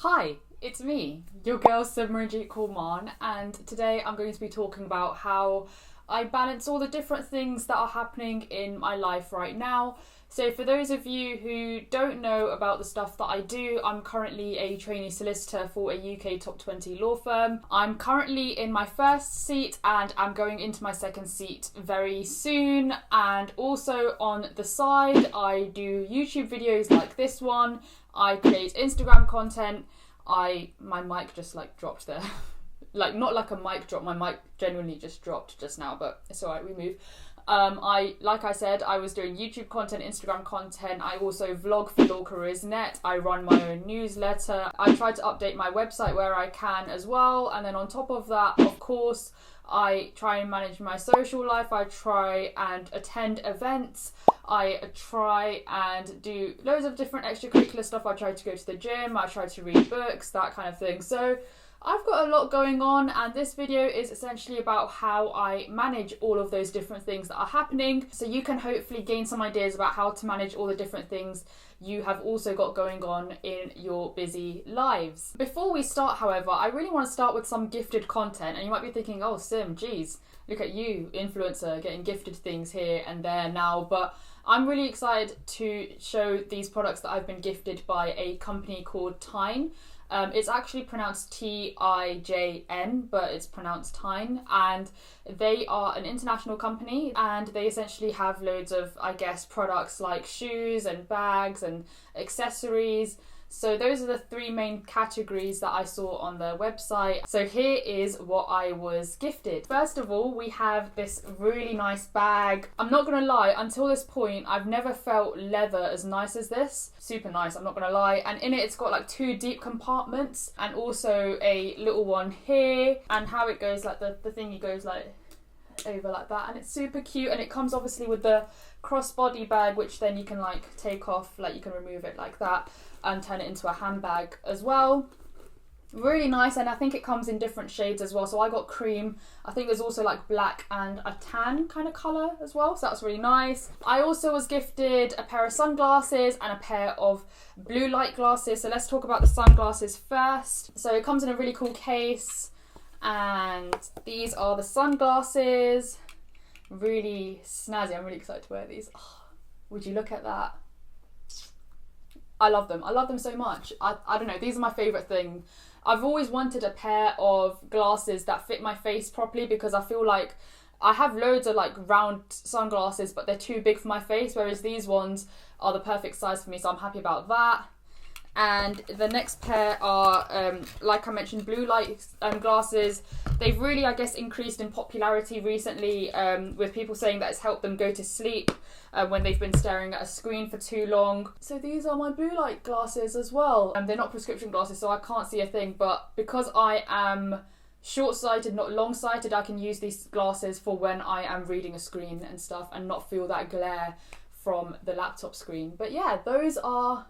Hi, it's me, your girl Simranjeet Mann, and today I'm going to be talking about how I balance all the different things that are happening in my life right now. So for those of you who don't know about the stuff that I do, I'm currently a trainee solicitor for a UK top 20 law firm. I'm currently in my first seat and I'm going into my second seat very soon. And also on the side, I do YouTube videos like this one. I create Instagram content. My mic just dropped there. Not like a mic drop, my mic genuinely just dropped just now, but it's alright, we move. Like I said, I was doing YouTube content, Instagram content. I also vlog for LawCareersNet. I run my own newsletter. I try to update my website where I can as well. And then on top of that, of course, I try and manage my social life. I try and attend events. I try and do loads of different extracurricular stuff. I try to go to the gym. I try to read books, that kind of thing. So I've got a lot going on, and this video is essentially about how I manage all of those different things that are happening, so you can hopefully gain some ideas about how to manage all the different things you have also got going on in your busy lives. Before we start, however, I really want to start with some gifted content, and you might be thinking, oh Sim, geez, look at you, influencer, getting gifted things here and there now, but I'm really excited to show these products that I've been gifted by a company called TIJN. It's actually pronounced TIJN, but it's pronounced TIJN, and they are an international company, and they essentially have loads of, I guess, products like shoes and bags and accessories. So those are the three main categories that I saw on their website. So here is what I was gifted. First of all, we have this really nice bag. I'm not gonna lie, until this point, I've never felt leather as nice as this. Super nice, I'm not gonna lie. And in it, it's got like two deep compartments and also a little one here. And how it goes, like the thingy goes like over like that, and it's super cute. And it comes obviously with the crossbody bag, which then you can like take off, like you can remove it like that and turn it into a handbag as well. Really nice, and I think it comes in different shades as well. So I got cream. I think there's also like black and a tan kind of colour as well, so that's really nice. I also was gifted a pair of sunglasses and a pair of blue light glasses. So let's talk about the sunglasses first. So it comes in a really cool case, and these are the sunglasses. Really snazzy. I'm really excited to wear these. Oh, would you look at that? I love them. I love them so much. I don't know, these are my favourite thing. I've always wanted a pair of glasses that fit my face properly, because I feel like I have loads of like round sunglasses, but they're too big for my face, whereas these ones are the perfect size for me, so I'm happy about that. And the next pair are, like I mentioned, blue light glasses. They've really, I guess, increased in popularity recently, with people saying that it's helped them go to sleep when they've been staring at a screen for too long. So these are my blue light glasses as well. They're not prescription glasses, so I can't see a thing, but because I am short-sighted, not long-sighted, I can use these glasses for when I am reading a screen and stuff and not feel that glare from the laptop screen. But yeah, those are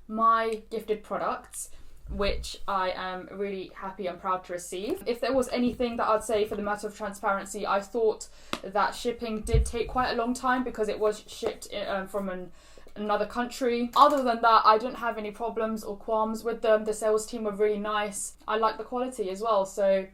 my gifted products, which I am really happy and proud to receive. If there was anything that I'd say for the matter of transparency, I thought that shipping did take quite a long time because it was shipped from another country. Other than that, I didn't have any problems or qualms with them. The sales team were really nice. I like the quality as well, so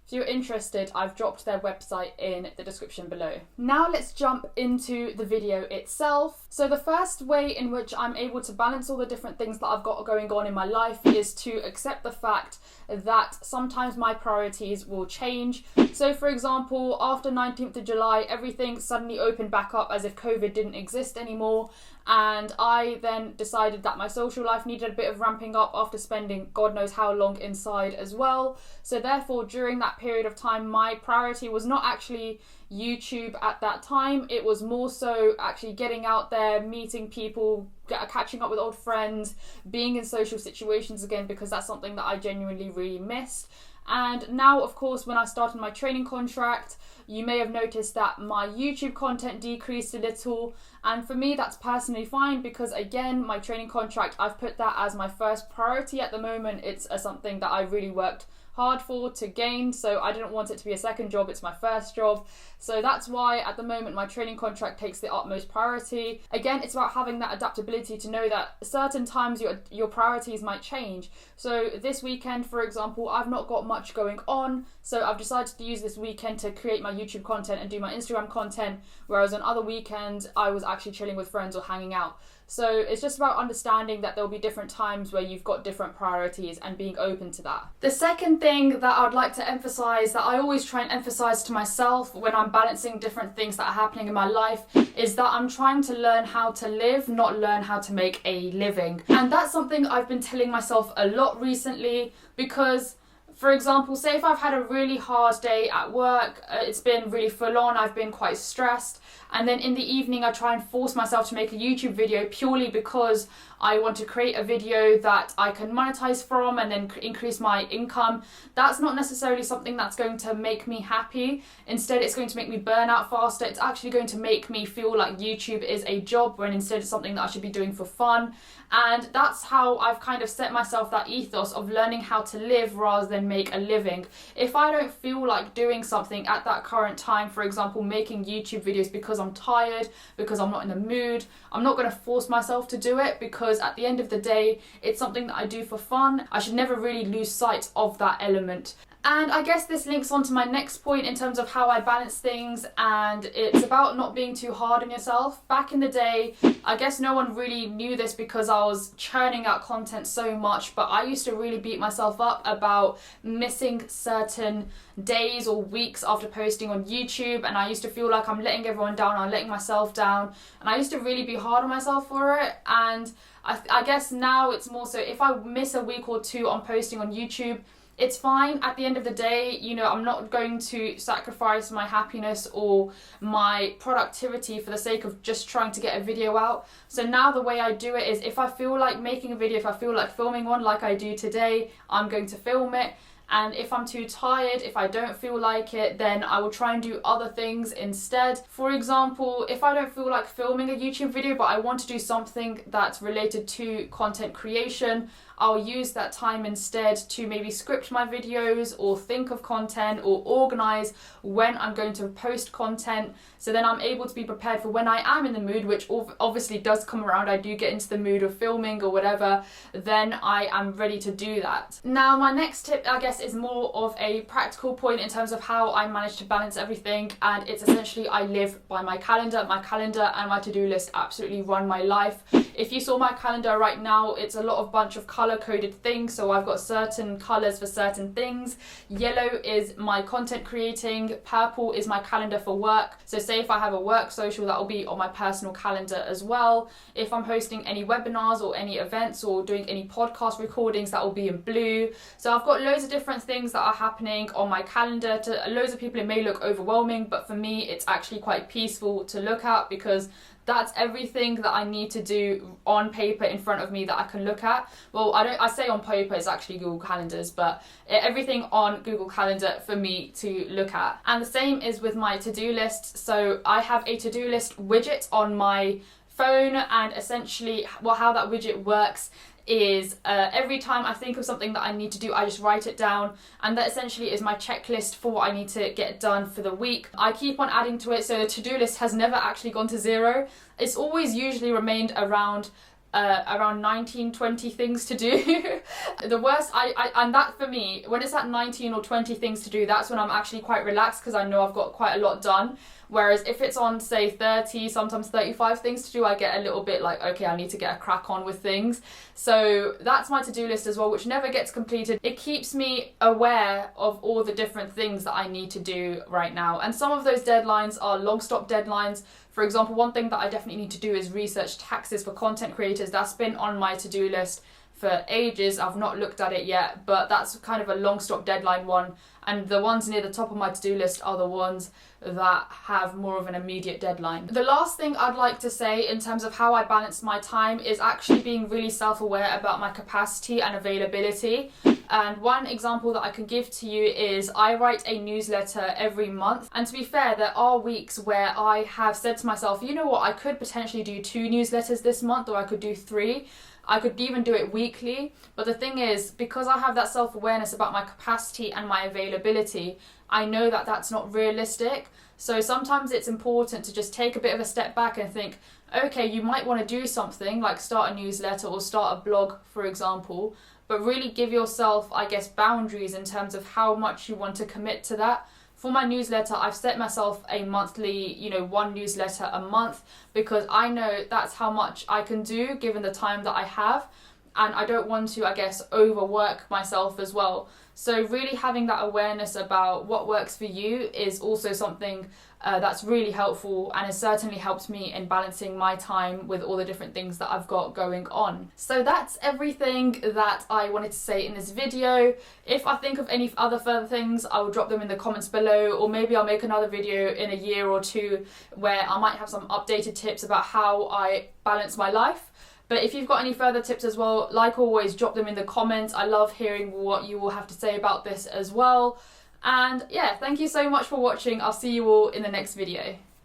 if you're interested, I've dropped their website in the description below. Now let's jump into the video itself. So the first way in which I'm able to balance all the different things that I've got going on in my life is to accept the fact that sometimes my priorities will change. So for example, after 19th of July, everything suddenly opened back up as if COVID didn't exist anymore. And I then decided that my social life needed a bit of ramping up after spending God knows how long inside as well. So therefore, during that period of time, my priority was not actually YouTube at that time. It was more so actually getting out there, meeting people, catching up with old friends, being in social situations again, because that's something that I genuinely really missed. And now, of course, when I started my training contract, you may have noticed that my YouTube content decreased a little, and for me that's personally fine, because again, my training contract, I've put that as my first priority at the moment. It's something that I really worked hard for to gain, so I didn't want it to be a second job. It's my first job. So that's why at the moment my training contract takes the utmost priority. Again, it's about having that adaptability to know that certain times your priorities might change. So this weekend, for example, I've not got much going on, so I've decided to use this weekend to create my YouTube content and do my Instagram content, whereas on other weekends I was actually chilling with friends or hanging out. So it's just about understanding that there'll be different times where you've got different priorities and being open to that. The second thing that I'd like to emphasize, that I always try and emphasize to myself when I'm balancing different things that are happening in my life, is that I'm trying to learn how to live, not learn how to make a living. And that's something I've been telling myself a lot recently, because for example, say if I've had a really hard day at work, it's been really full on, I've been quite stressed, and then in the evening I try and force myself to make a YouTube video purely because I want to create a video that I can monetize from and then increase my income. That's not necessarily something that's going to make me happy. Instead, it's going to make me burn out faster. It's actually going to make me feel like YouTube is a job when instead it's something that I should be doing for fun. And that's how I've kind of set myself that ethos of learning how to live rather than make a living. If I don't feel like doing something at that current time, for example, making YouTube videos because I'm tired, because I'm not in the mood, I'm not going to force myself to do it, because at the end of the day, it's something that I do for fun. I should never really lose sight of that element. And I guess this links on to my next point in terms of how I balance things, and it's about not being too hard on yourself. Back in the day, I guess no one really knew this because I was churning out content so much, but I used to really beat myself up about missing certain days or weeks after posting on YouTube, and I used to feel like I'm letting everyone down, I'm letting myself down, and I used to really be hard on myself for it. And I guess now it's more so if I miss a week or two on posting on YouTube, it's fine. At the end of the day, you know, I'm not going to sacrifice my happiness or my productivity for the sake of just trying to get a video out. So now the way I do it is if I feel like making a video, if I feel like filming one like I do today, I'm going to film it. And if I'm too tired, if I don't feel like it, then I will try and do other things instead. For example, if I don't feel like filming a YouTube video, but I want to do something that's related to content creation, I'll use that time instead to maybe script my videos or think of content or organize when I'm going to post content. So then I'm able to be prepared for when I am in the mood, which obviously does come around. I do get into the mood of filming or whatever, then I am ready to do that. Now, my next tip, I guess, is more of a practical point in terms of how I manage to balance everything. And it's essentially I live by my calendar. My calendar and my to-do list absolutely run my life. If you saw my calendar right now, it's a lot of bunch of color-coded things. So I've got certain colors for certain things. Yellow is my content creating. Purple is my calendar for work. So say if I have a work social, that will be on my personal calendar as well. If I'm hosting any webinars or any events or doing any podcast recordings, that will be in blue. So I've got loads of different things that are happening on my calendar. To loads of people, it may look overwhelming, but for me, it's actually quite peaceful to look at because that's everything that I need to do on paper in front of me that I can look at. Well, I say on paper, it's actually Google Calendars, but everything on Google Calendar for me to look at. And the same is with my to-do list. So I have a to-do list widget on my phone, and essentially how that widget works is every time I think of something that I need to do, I just write it down, and that essentially is my checklist for what I need to get done for the week. I keep on adding to it, so the to-do list has never actually gone to zero. It's always usually remained around 19, 20 things to do. The worst, and that for me, when it's at 19 or 20 things to do, that's when I'm actually quite relaxed because I know I've got quite a lot done. Whereas if it's on, say, 30, sometimes 35 things to do, I get a little bit like, okay, I need to get a crack on with things. So that's my to-do list as well, which never gets completed. It keeps me aware of all the different things that I need to do right now. And some of those deadlines are long stop deadlines. For example, one thing that I definitely need to do is research taxes for content creators. That's been on my to-do list for ages. I've not looked at it yet, but that's kind of a long stop deadline one. And the ones near the top of my to-do list are the ones that have more of an immediate deadline. The last thing I'd like to say in terms of how I balance my time is actually being really self-aware about my capacity and availability. And one example that I can give to you is I write a newsletter every month. And to be fair, there are weeks where I have said to myself, you know what, I could potentially do 2 newsletters this month, or I could do 3. I could even do it weekly. But the thing is, because I have that self-awareness about my capacity and my availability, I know that that's not realistic. So sometimes it's important to just take a bit of a step back and think, okay, you might want to do something like start a newsletter or start a blog, for example, but really give yourself, I guess, boundaries in terms of how much you want to commit to that. For my newsletter, I've set myself a monthly, 1 newsletter a month, because I know that's how much I can do given the time that I have. And I don't want to, I guess, overwork myself as well. So really having that awareness about what works for you is also something that's really helpful, and it certainly helps me in balancing my time with all the different things that I've got going on. So that's everything that I wanted to say in this video. If I think of any other further things, I will drop them in the comments below, or maybe I'll make another video in a year or 2 where I might have some updated tips about how I balance my life. But if you've got any further tips as well, like always, drop them in the comments. I love hearing what you all have to say about this as well. And yeah, thank you so much for watching. I'll see you all in the next video.